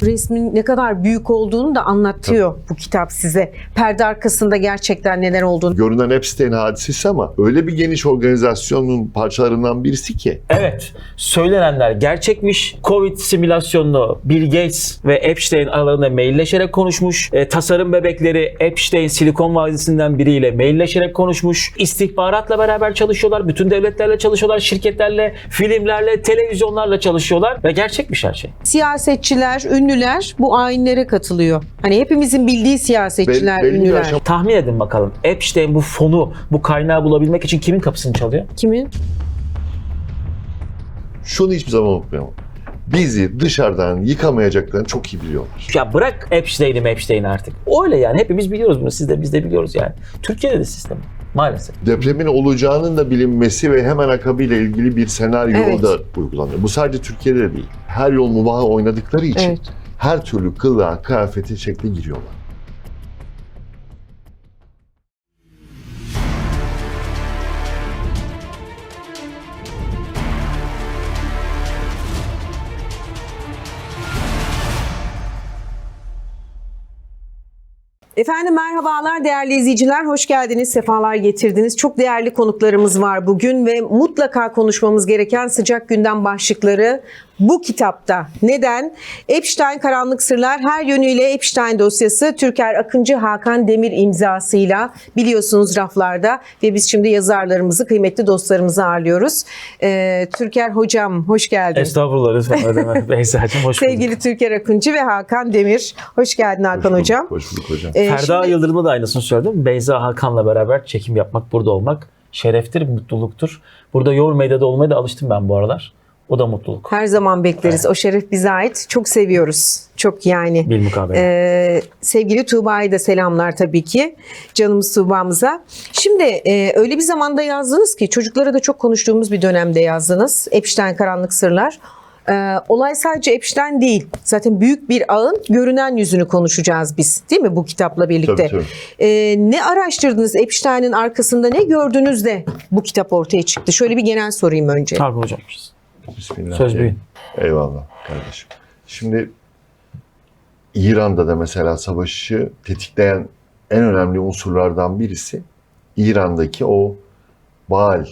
resmin ne kadar büyük olduğunu da anlatıyor bu kitap size. Perde arkasında gerçekten neler olduğunu. Görünen Epstein hadisesi ama öyle bir geniş organizasyonun parçalarından birisi ki. Evet, söylenenler gerçekmiş. Covid simülasyonunu Bill Gates ve Epstein aralarında mailleşerek konuşmuş. Tasarım bebekleri Epstein Silikon Vadisi'nden biriyle mailleşerek konuşmuş. İstihbaratla beraber çalışıyorlar. Bütün devletlerle çalışıyorlar. Şirketlerle, filmlerle, televizyonlarla çalışıyorlar. Ve gerçekmiş her şey. Siyasetçiler, ünlüler bu ayinlere katılıyor. Hani hepimizin bildiği siyasetçiler, Belli bir ünlüler. aşama- Tahmin edin bakalım. Epstein bu fonu, bu kaynağı bulabilmek için kimin kapısını çalıyor? Kimin? Şunu hiçbir zaman unutmayalım. Bizi dışarıdan yıkamayacaklarını çok iyi biliyorlar. Ya bırak Epstein'i artık. Öyle yani. Hepimiz biliyoruz bunu. Siz de biz de biliyoruz yani. Türkiye'de de sistem maalesef. Depremin olacağının da bilinmesi ve hemen akabıyla ilgili bir senaryo Evet. da uygulanıyor. Bu sadece Türkiye'de de değil. Her yol mubaha oynadıkları için Evet. her türlü kılığa, kıyafete şekle giriyorlar. Efendim merhabalar değerli izleyiciler, hoş geldiniz, sefalar getirdiniz. Çok değerli konuklarımız var bugün ve mutlaka konuşmamız gereken sıcak gündem başlıkları bu kitapta. Neden? Epstein Karanlık Sırlar, her yönüyle Epstein dosyası Türker Akıncı, Hakan Demir imzasıyla biliyorsunuz raflarda ve biz şimdi yazarlarımızı, kıymetli dostlarımızı ağırlıyoruz. Türker hocam hoş geldin. Estağfurullah lütfen ödeme. Beyza'cığım hoş bulduk. Sevgili Türker Akıncı ve Hakan Demir, hoş geldin Hakan hocam. Hoş bulduk hocam. Ferda Şimdi- Yıldırım'a da aynısını söyledim. Beyza Hakan'la beraber çekim yapmak, burada olmak şereftir, mutluluktur. Burada Yor Medya'da olmaya da alıştım ben bu aralar. O da mutluluk. Her zaman bekleriz. O şeref bize ait. Çok seviyoruz. Çok yani. Bilmukabele. Sevgili Tuğba'ya da selamlar tabii ki. Canımız Tuğba'mıza. Şimdi öyle bir zamanda yazdınız ki çocuklara da çok konuştuğumuz bir dönemde yazdınız. Epstein Karanlık Sırlar. Olay sadece Epstein değil. Zaten büyük bir ağın görünen yüzünü konuşacağız biz. Değil mi bu kitapla birlikte? Tabii. Ne araştırdınız? Epstein'in arkasında ne gördünüz de bu kitap ortaya çıktı? Şöyle bir genel sorayım önce. Tabii hocam. Bismillah. Söz büyüğün. Eyvallah kardeşim. Şimdi İran'da da mesela savaşı tetikleyen en önemli unsurlardan birisi İran'daki o Baal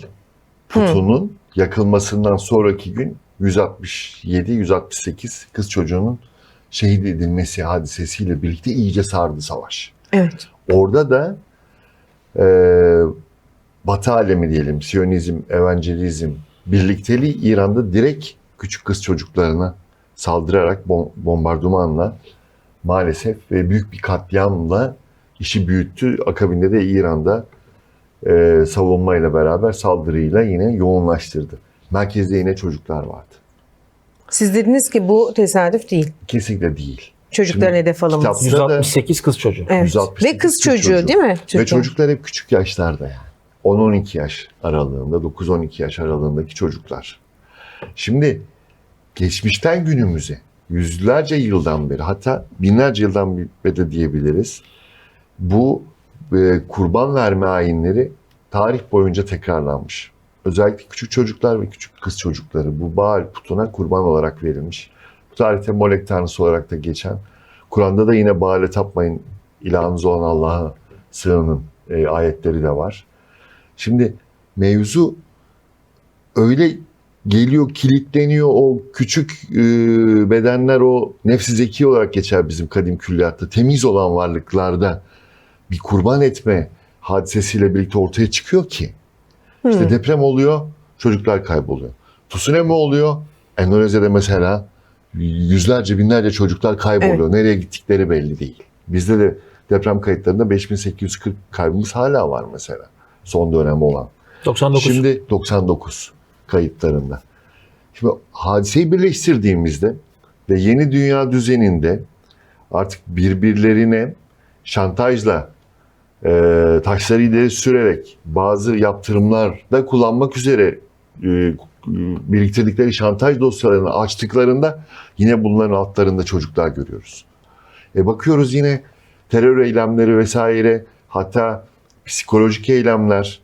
putunun yakılmasından sonraki gün 167-168 kız çocuğunun şehit edilmesi hadisesiyle birlikte iyice sardı savaş. Evet. Orada da Batı alemi diyelim, Siyonizm, Evangelizm birlikteliği İran'da direkt küçük kız çocuklarına saldırarak bombardımanla maalesef ve büyük bir katliamla işi büyüttü. Akabinde de İran'da savunmayla beraber saldırıyla yine yoğunlaştırdı. Merkezde yine çocuklar vardı. Siz dediniz ki bu tesadüf değil. Kesinlikle değil. Çocukların Şimdi hedef alınması. kitapta da 168 kız çocuğu. Evet. 168 Ve kız çocuğu değil mi? Ve Türkan? çocuklar hep küçük yaşlarda yani. 10-12 yaş aralığında, 9-12 yaş aralığındaki çocuklar. Şimdi geçmişten günümüze yüzlerce yıldan beri, hatta binlerce yıldan beri de diyebiliriz. Bu kurban verme ayinleri tarih boyunca tekrarlanmış. Özellikle küçük çocuklar ve küçük kız çocukları bu Baal putuna kurban olarak verilmiş. Bu tarihte Molek tanrısı olarak da geçen. Kur'an'da da yine Baal'e tapmayın, ilahınız olan Allah'a sığının ayetleri de var. Şimdi mevzu öyle geliyor, kilitleniyor, o küçük bedenler, o nefsi zeki olarak geçer bizim kadim külliyatta. Temiz olan varlıklarda bir kurban etme hadisesiyle birlikte ortaya çıkıyor ki. İşte deprem oluyor, çocuklar kayboluyor. Tsunami oluyor, Endonezya'da mesela yüzlerce, binlerce çocuklar kayboluyor. Evet. Nereye gittikleri belli değil. Bizde de deprem kayıtlarında 5840 kaybımız hala var mesela. Son dönem olan. 99. Şimdi 99 kayıtlarında. Şimdi hadiseyi birleştirdiğimizde ve yeni dünya düzeninde artık birbirlerine şantajla taşları ileri sürerek bazı yaptırımlarda kullanmak üzere biriktirdikleri şantaj dosyalarını açtıklarında yine bunların altlarında çocuklar görüyoruz. Bakıyoruz yine terör eylemleri vesaire, hatta psikolojik eylemler,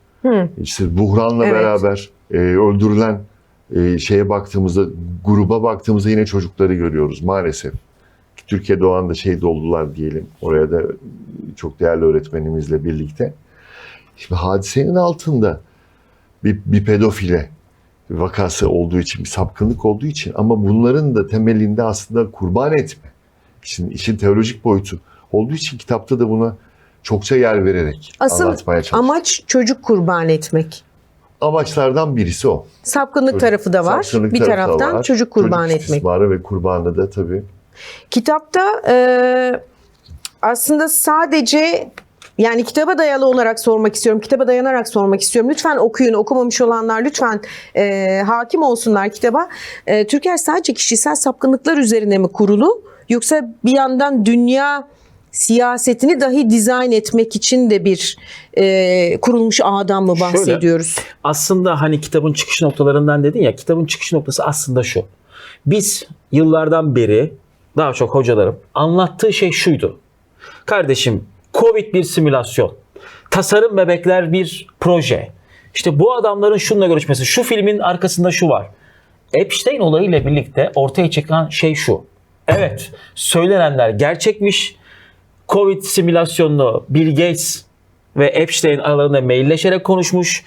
işte buhranla Evet. beraber öldürülen şeye baktığımızda, gruba baktığımızda yine çocukları görüyoruz maalesef. Türkiye'de o anda şehit oldular diyelim. Oraya da çok değerli öğretmenimizle birlikte. Şimdi hadisenin altında bir pedofile vakası olduğu için, bir sapkınlık olduğu için, ama bunların da temelinde aslında kurban etme. İşin teolojik boyutu olduğu için kitapta da buna çokça yer vererek anlatmaya çalıştım. Amaç çocuk kurban etmek. Amaçlardan birisi o. Sapkınlık tarafı da var. Sapkınlık Bir tarafı da taraftan var. çocuk kurban etmek. istismarı ve kurbanı da tabii. Kitapta aslında sadece, yani kitaba dayalı olarak sormak istiyorum. Kitaba dayanarak sormak istiyorum. Lütfen okuyun. Okumamış olanlar lütfen hakim olsunlar kitaba. Türker sadece kişisel sapkınlıklar üzerine mi kurulu? Yoksa bir yandan dünya siyasetini dahi dizayn etmek için de bir kurulmuş ağdan mı bahsediyoruz? Şöyle, aslında hani kitabın çıkış noktalarından dedin ya, kitabın çıkış noktası aslında şu. Biz yıllardan beri, daha çok hocalarım anlattığı şey şuydu. Kardeşim, Covid bir simülasyon. Tasarım bebekler bir proje. İşte bu adamların şununla görüşmesi, şu filmin arkasında şu var. Epstein olayıyla birlikte ortaya çıkan şey şu. Evet, söylenenler gerçekmiş. Covid simülasyonunu Bill Gates ve Epstein aralarında mailleşerek konuşmuş.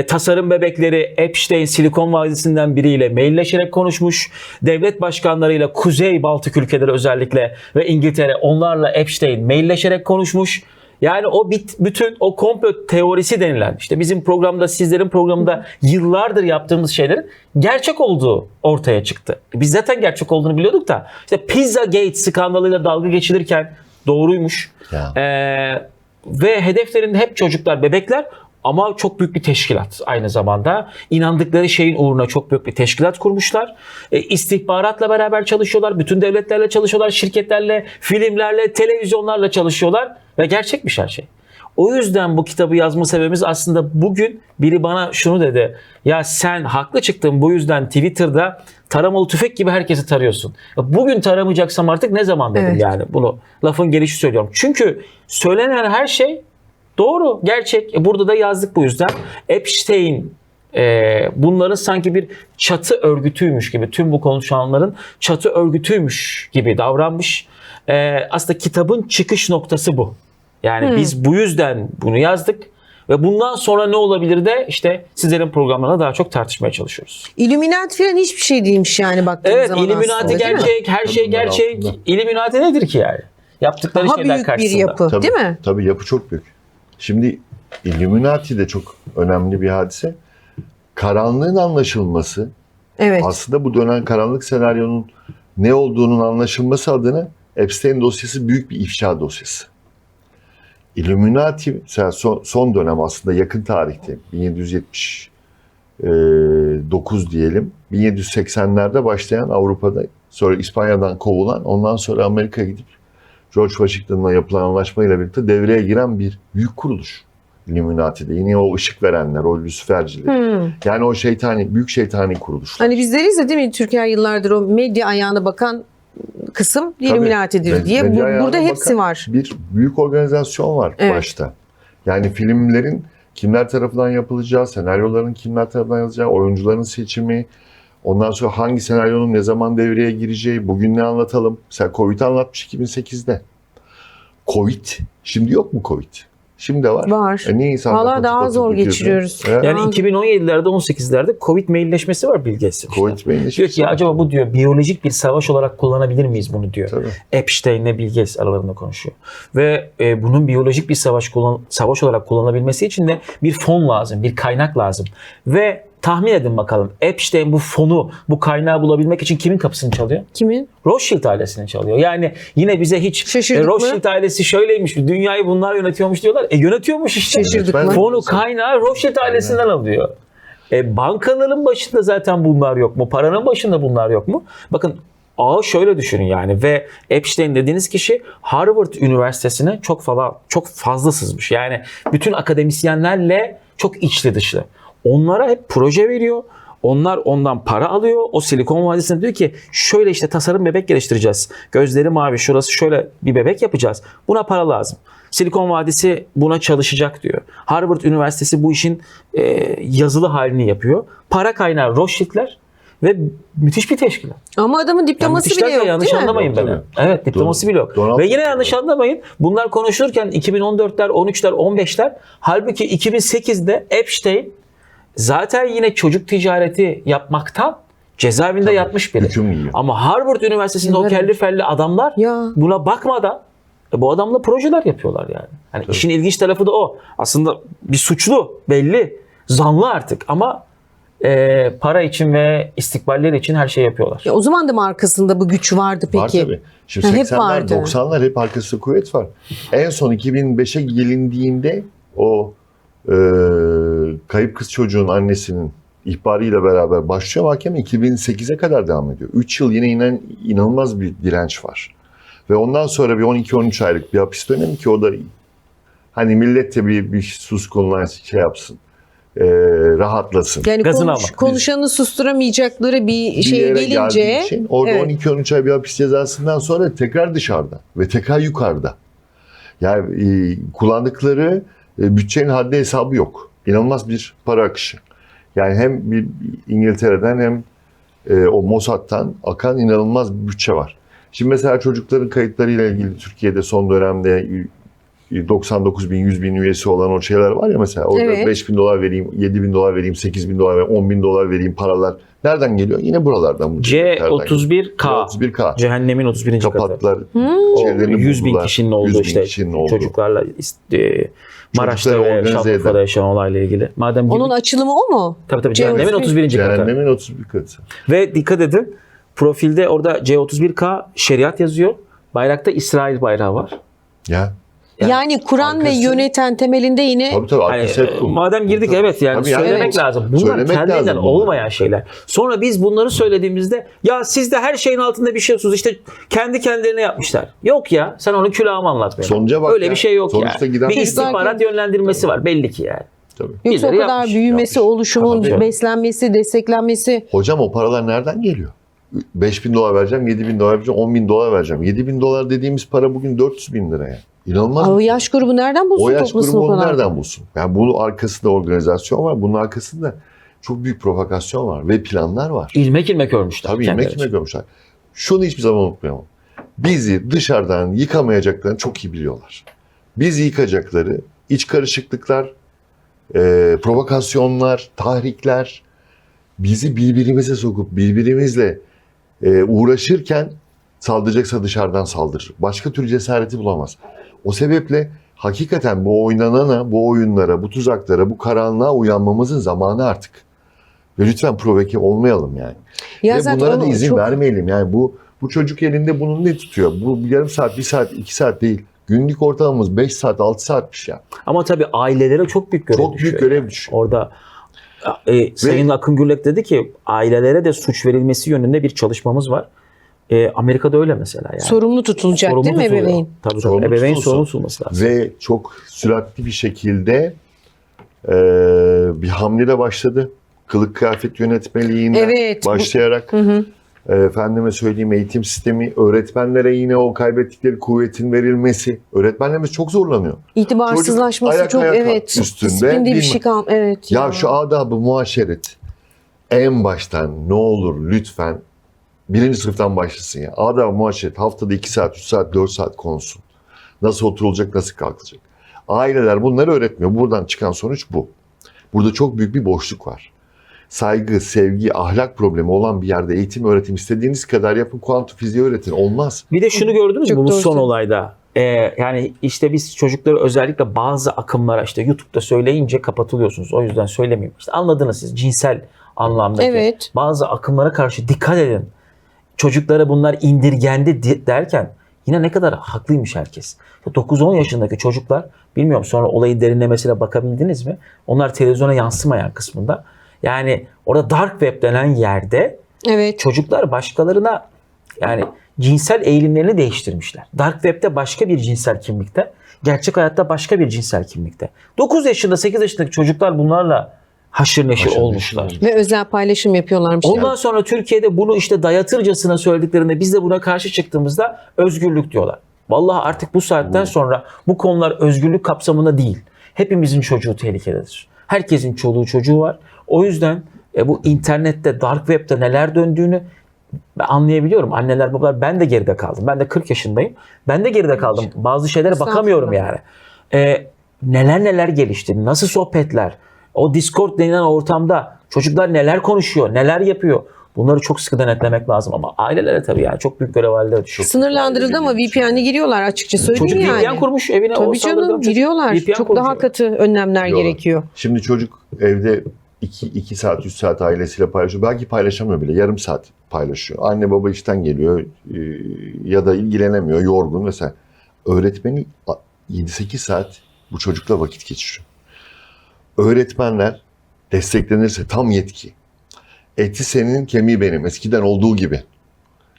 Tasarım bebekleri Epstein Silikon Vadisi'nden biriyle mailleşerek konuşmuş. Devlet başkanlarıyla Kuzey Baltık ülkeleri özellikle ve İngiltere, onlarla Epstein mailleşerek konuşmuş. Yani o bütün o komplo teorisi denilen, işte bizim programda, sizlerin programında yıllardır yaptığımız şeylerin gerçek olduğu ortaya çıktı. Biz zaten gerçek olduğunu biliyorduk da işte Pizzagate skandalıyla dalga geçilirken doğruymuş. Ve hedeflerinde hep çocuklar, bebekler, ama çok büyük bir teşkilat aynı zamanda. İnandıkları şeyin uğruna çok büyük bir teşkilat kurmuşlar. İstihbaratla beraber çalışıyorlar. Bütün devletlerle çalışıyorlar. Şirketlerle, filmlerle, televizyonlarla çalışıyorlar. Ve gerçekmiş her şey. O yüzden bu kitabı yazma sebebimiz aslında, bugün biri bana şunu dedi. Ya sen haklı çıktın, bu yüzden Twitter'da taramalı tüfek gibi herkesi tarıyorsun. Bugün taramayacaksam artık ne zaman dedim, Evet. yani bunu lafın gelişi söylüyorum. Çünkü söylenen her şey doğru, gerçek. Burada da yazdık bu yüzden. Epstein bunların sanki bir çatı örgütüymüş gibi, tüm bu konuşanların çatı örgütüymüş gibi davranmış. Aslında kitabın çıkış noktası bu. Yani biz bu yüzden bunu yazdık ve bundan sonra ne olabilir de işte sizlerin programlarında daha çok tartışmaya çalışıyoruz. Illuminati falan hiçbir şey değilmiş yani baktığınız Evet, zaman Illuminati aslında, değil mi? gerçek, her şey Bunlar gerçek. altında. Illuminati nedir ki yani? Yaptıkları Daha şeyler büyük karşısında. bir yapı, değil mi? Tabii yapı çok büyük. Şimdi Illuminati de çok önemli bir hadise. Karanlığın anlaşılması, Evet. aslında bu dönen karanlık senaryonun ne olduğunun anlaşılması adına Epstein dosyası büyük bir ifşa dosyası. Illuminati mesela son dönem, aslında yakın tarihte 1779 diyelim, 1780'lerde başlayan Avrupa'da, sonra İspanya'dan kovulan, ondan sonra Amerika'ya gidip George Washington'la yapılan anlaşmayla birlikte devreye giren bir büyük kuruluş. Illuminati'de yine o ışık verenler, o Luciferciler. Yani o büyük şeytani kuruluşlar. Hani bizleriz de, değil mi, Türkiye yıllardır o medya ayağına bakan kısım Illuminati'dir diye. Medya ayağına Burada hepsi bakan var. Bir büyük organizasyon var Evet. başta. Yani filmlerin kimler tarafından yapılacağı, senaryoların kimler tarafından yazılacağı, oyuncuların seçimi, ondan sonra hangi senaryonun ne zaman devreye gireceği, bugün ne anlatalım. Mesela Covid'i anlatmış 2008'de. Covid, şimdi yok mu Covid? Şimdi de var. Var. Niye insanlar Vallahi daha patır zor patır gidiyordu? geçiriyoruz. Evet. Yani 2017'lerde, 18'lerde Covid mailleşmesi var Bill Gates'in. Covid mailleşmesi Diyor ki ya, var. acaba bu diyor biyolojik bir savaş olarak kullanabilir miyiz bunu diyor. Tabii. Epstein'le Bill Gates aralarında konuşuyor. Ve bunun biyolojik bir savaş olarak kullanılabilmesi için de bir fon lazım, bir kaynak lazım. Ve tahmin edin bakalım, Epstein bu fonu, bu kaynağı bulabilmek için kimin kapısını çalıyor? Kimin? Rothschild ailesini çalıyor. Yani yine bize hiç Şaşırdık mı? Rothschild ailesi şöyleymiş, dünyayı bunlar yönetiyormuş diyorlar. Yönetiyormuş işte. Şaşırdık mı? Fonu, kaynağı Rothschild ailesinden alıyor. Bankaların başında zaten bunlar yok mu? Paranın başında bunlar yok mu? Bakın, ağı şöyle düşünün yani, ve Epstein dediğiniz kişi Harvard Üniversitesi'ne çok fazla sızmış. Yani bütün akademisyenlerle çok içli dışlı. Onlara hep proje veriyor. Onlar ondan para alıyor. O Silikon Vadisi'ne diyor ki şöyle işte tasarım bebek geliştireceğiz. Gözleri mavi, şurası şöyle bir bebek yapacağız. Buna para lazım. Silikon Vadisi buna çalışacak diyor. Harvard Üniversitesi bu işin yazılı halini yapıyor. Para kaynağı Rothschild'ler Ve müthiş bir teşkilat. Ama adamın Yani diploması müthiş bile derken yok yanlış değil mi? anlamayın Yok, beni. tabii. Evet, diploması bile yok. Donald Ve yine Trump. yanlış anlamayın. Bunlar konuşulurken 2014'ler, 13'ler, 15'ler, halbuki 2008'de Epstein zaten yine çocuk ticareti yapmaktan cezaevinde yatmış biri. hüküm yiyor. Ama Harvard Üniversitesi'nde o Yıllar kelli felli adamlar Ya. buna bakmadan bu adamla projeler yapıyorlar yani. Hani işin ilginç tarafı da o. Aslında bir suçlu belli, zanlı artık ama para için ve istikballeri için her şey yapıyorlar. Ya o zaman da mı arkasında bu güç vardı peki? Var tabii. Şimdi Ha, hep 80'ler, vardı. 90'lar hep arkasında kuvvet var. En son 2005'e gelindiğinde o kayıp kız çocuğun annesinin ihbarıyla beraber başlıyor mahkeme 2008'e kadar devam ediyor. 3 yıl yine inanılmaz bir direnç var. Ve ondan sonra bir 12-13 aylık bir hapis dönemi ki o da hani millet de bir suskunluğa şey yapsın. Rahatlasın. Yani Gazını almak. konuşanı susturamayacakları bir şeye yere gelince geldiği için orada evet. 12-13 ay bir hapis cezasından sonra tekrar dışarıda ve tekrar yukarıda. Yani kullandıkları bütçenin haddi hesabı yok. İnanılmaz bir para akışı. Yani hem bir İngiltere'den hem o Mossad'tan akan inanılmaz bir bütçe var. Şimdi mesela çocukların kayıtlarıyla ilgili Türkiye'de son dönemde 99 bin, 100 bin üyesi olan o şeyler var ya mesela. Orada Evet. 5 bin dolar vereyim, 7 bin dolar vereyim, 8 bin dolar vereyim, 10 bin dolar vereyim paralar. Nereden geliyor? Yine buralardan. C31K. C31K. Cehennemin 31. katı. Kapattılar. O şeylerini 100 bin buldular. kişinin 100 olduğu bin işte kişinin olduğu. çocuklarla Maraş'ta Çocukları ve organize Şanlıurfa'da eden. yaşanan olayla ilgili. Madem Onun girdik- açılımı o mu? tabii C31. Cehennemin 31. katı. Cehennemin 31 katı. Ve dikkat edin, profilde orada C31K şeriat yazıyor. Bayrakta İsrail bayrağı var. Ya. Yani kuran ve arkası- yöneten temelinde yine Tabii Hani, arkası hep bu. madem girdik Tabii. evet yani Tabii yani. söylemek Evet. lazım. Bunlar Söylemek kendinden lazım bunları. olmayan şeyler. Sonra biz bunları söylediğimizde ya siz de her şeyin altında bir şey yapıyorsunuz. İşte kendi kendilerine yapmışlar. Yok ya sen onu külahıma anlat beni. Sonuca bak Öyle ya. bir şey yok Sonuçta ya. giden- Bir istihbarat yönlendirmesi var belli ki yani. Tabii. yoksa o birileri kadar yapmış, büyümesi, yapmış. oluşumun Tabii. beslenmesi, desteklenmesi. Hocam o paralar nereden geliyor? 5 bin dolar vereceğim, 7 bin dolar vereceğim, 10 bin dolar vereceğim. 7 bin dolar dediğimiz para bugün 400 bin lira ya. İnanılmaz. O yaş grubu nereden bulsun O yaş toplasın grubu o onu kadar? nereden bulsun? Yani bunun arkasında organizasyon var. Bunun arkasında çok büyük provokasyon var ve planlar var. İlmek ilmek örmüşler. Tabii kendileri ilmek için. ilmek görmüşler. Şunu hiçbir zaman unutmayalım. Bizi dışarıdan yıkamayacaklarını çok iyi biliyorlar. Bizi yıkacakları iç karışıklıklar, provokasyonlar, tahrikler, bizi birbirimize sokup birbirimizle uğraşırken saldıracaksa dışarıdan saldırır. Başka türlü cesareti bulamaz. O sebeple hakikaten bu oynanana, bu oyunlara, bu tuzaklara, bu karanlığa uyanmamızın zamanı artık. Ve lütfen provoke olmayalım yani. Ya Ve zaten bunlara da onu izin çok- vermeyelim. Yani bu çocuk elinde bunun ne tutuyor? Bu yarım saat, 1 saat, 2 saat değil. Günlük ortalamamız 5 saat, 6 saatmiş ya. Ama tabii ailelere çok büyük görev Çok düşüyor. büyük görev yani. düşüyor. Orada Sayın Akın Gürlek dedi ki ailelere de suç verilmesi yönünde bir çalışmamız var. Amerika'da öyle mesela yani. Sorumlu tutulacak Sorumlu değil mi tutuluyor. ebeveyn? Tabii Sorumlu tabii. Ebeveyn tutulsun. sorumlu tutulması lazım. Ve çok süratli bir şekilde bir hamle başladı. Kılık kıyafet yönetmeliğinden Evet. başlayarak efendime söyleyeyim eğitim sistemi, öğretmenlere yine o kaybettikleri kuvvetin verilmesi. Öğretmenlerimiz çok zorlanıyor. İtibarsızlaşması Çocuk çok ayak evet. üstünde, Disiplin diye bir değil şey mi? kal. Evet. Ya şu adab-ı muaşeret en baştan ne olur lütfen birinci sınıftan başlasın ya. Adab-ı muaşeret haftada 2 saat, 3 saat, 4 saat konsun. Nasıl oturulacak, nasıl kalkılacak. Aileler bunları öğretmiyor. Buradan çıkan sonuç bu. Burada çok büyük bir boşluk var. Saygı, sevgi, ahlak problemi olan bir yerde eğitim, öğretim istediğiniz kadar yapın, kuantum fiziği öğretin. Olmaz. Bir de şunu gördünüz mü Çok bu doğru son söylüyorsun. olayda? Yani işte biz çocukları özellikle bazı akımlara işte YouTube'da söyleyince kapatılıyorsunuz. O yüzden söylemeyeyim. İşte anladınız siz cinsel anlamdaki Evet. bazı akımlara karşı dikkat edin. Çocuklara bunlar indirgendi derken yine ne kadar haklıymış herkes. 9-10 yaşındaki çocuklar bilmiyorum sonra olayı derinlemesine bakabildiniz mi? Onlar televizyona yansımayan kısmında. Yani orada dark web denen yerde Evet. çocuklar başkalarına yani cinsel eğilimlerini değiştirmişler. Dark web'te başka bir cinsel kimlikte, gerçek hayatta başka bir cinsel kimlikte. 9 yaşında, 8 yaşındaki çocuklar bunlarla haşır neşir Haşır neşir olmuşlar. olmuş. Ve özel paylaşım yapıyorlarmış. Ondan sonra Türkiye'de bunu işte dayatırcasına söylediklerinde biz de buna karşı çıktığımızda özgürlük diyorlar. Vallahi artık bu saatten sonra bu konular özgürlük kapsamında değil. Hepimizin çocuğu tehlikededir. Herkesin çoluğu çocuğu var. O yüzden bu internette, dark web'de neler döndüğünü ben anlayabiliyorum. Anneler, babalar, ben de geride kaldım. Ben de 40 yaşındayım. Ben de geride kaldım. Bazı şeylere bakamıyorum yani. Neler gelişti, nasıl sohbetler, o Discord denilen ortamda çocuklar neler konuşuyor, neler yapıyor. Bunları çok sıkı denetlemek lazım ama ailelere tabii yani çok büyük görev haline düşüyor. Sınırlandırıldı ama VPN'e giriyorlar açıkça söyleyeyim Çocuk yani. VPN kurmuş evine. Tabii canım giriyorlar. Çok daha katı önlemler gerekiyor. Şimdi çocuk evde 2 saat, 3 saat ailesiyle paylaşıyor. Belki paylaşamıyor bile. Yarım saat paylaşıyor. Anne baba işten geliyor ya da ilgilenemiyor, yorgun mesela. Öğretmeni 7-8 saat bu çocukla vakit geçiriyor. Öğretmenler desteklenirse tam yetki. Eti senin, kemiği benim. Eskiden olduğu gibi.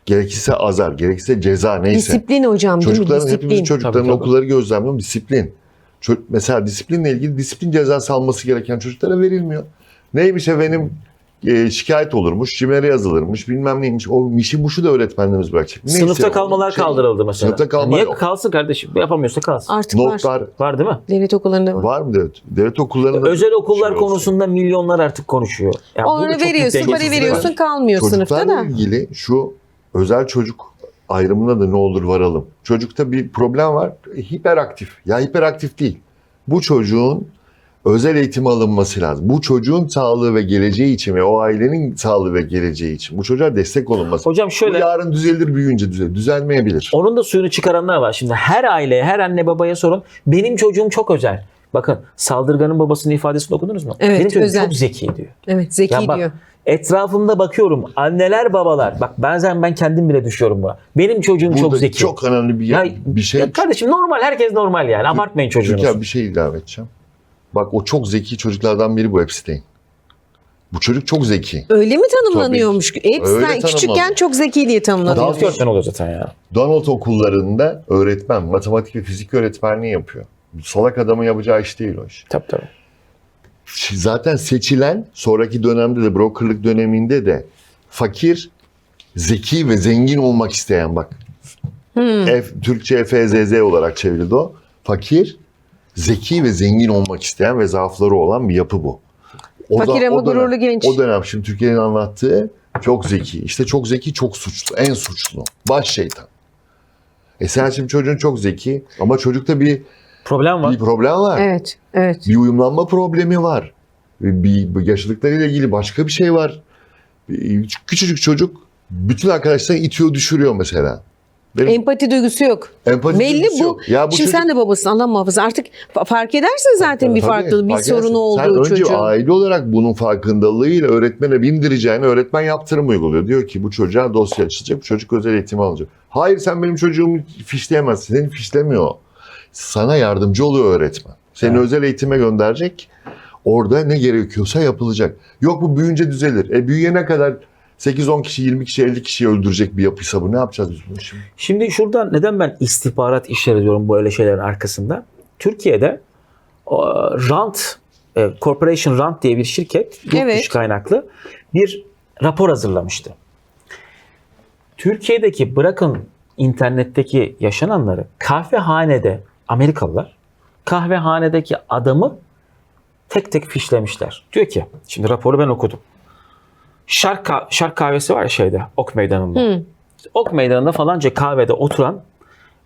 Gerekirse azar, gerekirse ceza neyse. Disiplin hocam değil mi? Çocukların, hepimizin Disiplin. çocukların Tabii. okulları gözlemliyorum. Disiplin. Mesela disiplinle ilgili disiplin cezası alması gereken çocuklara verilmiyor. Neymiş efendim şikayet olurmuş, CİMER'e yazılırmış, bilmem neymiş. O mişi buşu da öğretmenlerimiz bırakacak. Neyse, Sınıfta kalmalar kaldırıldı mesela. Sınıfta kalma Niye yok. kalsın kardeşim? Yapamıyorsa kalsın. Artık var. Notlar Var değil mi? Devlet okullarında var. var mı devlet? Devlet okullarında Özel okullar şey olsun. konusunda milyonlar artık konuşuyor. Yani burada Onu çok büyük veriyorsun, para dengesizlik veriyorsun var. kalmıyor sınıfta Çocuklarla da. ilgili şu özel çocuk ayrımına da ne olur varalım. Çocukta bir problem var. Hiperaktif. Ya hiperaktif değil. Bu çocuğun özel eğitim alınması lazım. Bu çocuğun sağlığı ve geleceği için ve o ailenin sağlığı ve geleceği için bu çocuğa destek olunması. Hocam Bu şöyle, yarın düzelir, büyüyünce düzelir. Düzelmeyebilir. onun da suyunu çıkaranlar var. Şimdi her aileye, her anne babaya sorun. Benim çocuğum çok özel. Bakın saldırganın babasının ifadesini okudunuz mu? Evet, Benim çocuğum özel. çok zeki diyor. Evet zeki Ya bak, diyor. etrafımda bakıyorum. Anneler, babalar. Bak bazen ben kendim bile düşüyorum buna. Benim çocuğum Burada çok zeki. çok önemli bir şey. Ya kardeşim normal, herkes normal yani. Abartmayın çocuğunuzu. Türkan bir şey ilave edeceğim. Bak o çok zeki çocuklardan biri bu Epstein. Bu çocuk çok zeki. Öyle mi tanımlanıyormuş? Öyle Hepsinden tanımlanıyor. küçükken çok zeki diye tanımlanıyor. Dans görsen oluyor zaten ya. Donald okullarında öğretmen, matematik ve fizik öğretmenliği yapıyor. Salak adamın yapacağı iş değil o iş. Tabii. Zaten seçilen sonraki dönemde de brokerlık döneminde de fakir, zeki ve zengin olmak isteyen bak. Türkçe FZZ olarak çevrildi o. Fakir, zeki ve zengin olmak isteyen ve zaafları olan bir yapı bu. Fakir ama gururlu genç. O dönem şimdi Türkiye'nin anlattığı çok zeki. İşte çok zeki, çok suçlu. En suçlu. Baş şeytan. Sen şimdi çocuğun çok zeki ama çocukta bir Problem var. problem var. Evet, evet. Bir uyumlanma problemi var. Bir yaşlılıklarıyla ilgili başka bir şey var. Küçücük çocuk bütün arkadaşlarını itiyor, düşürüyor mesela. Empati duygusu yok. Empati Belli duygusu bu. yok. Ya bu Şimdi çocuk- sen de babasın Allah muhafaza. Artık fark edersin zaten bir Tabii, farklılığı, bir fark sorunu edersin. olduğu Sen önce çocuğun. aile olarak bunun farkındalığıyla öğretmene bindireceğini, öğretmen yaptırım uyguluyor. Diyor ki bu çocuğa dosya açılacak, bu çocuk özel eğitim alacak. Hayır sen benim çocuğumu fişleyemezsin. Seni fişlemiyor. Sana yardımcı oluyor öğretmen. Seni özel eğitime gönderecek. Orada ne gerekiyorsa yapılacak. Yok bu büyüyünce düzelir. Büyüyene kadar 8-10 kişi, 20 kişi, 50 kişiyi öldürecek bir yapıysa bu. Ne yapacağız biz bunu şimdi? Şimdi şurada neden ben istihbarat işleri diyorum böyle şeylerin arkasında? Türkiye'de Corporation Rand diye bir şirket yurt Evet. dışı kaynaklı bir rapor hazırlamıştı. Türkiye'deki bırakın internetteki yaşananları Amerikalılar kahvehanedeki adamı tek tek fişlemişler. Diyor ki şimdi raporu ben okudum. Şark kahvesi var ya şeyde Ok Meydanı'nda. Ok Meydanı'nda falanca kahvede oturan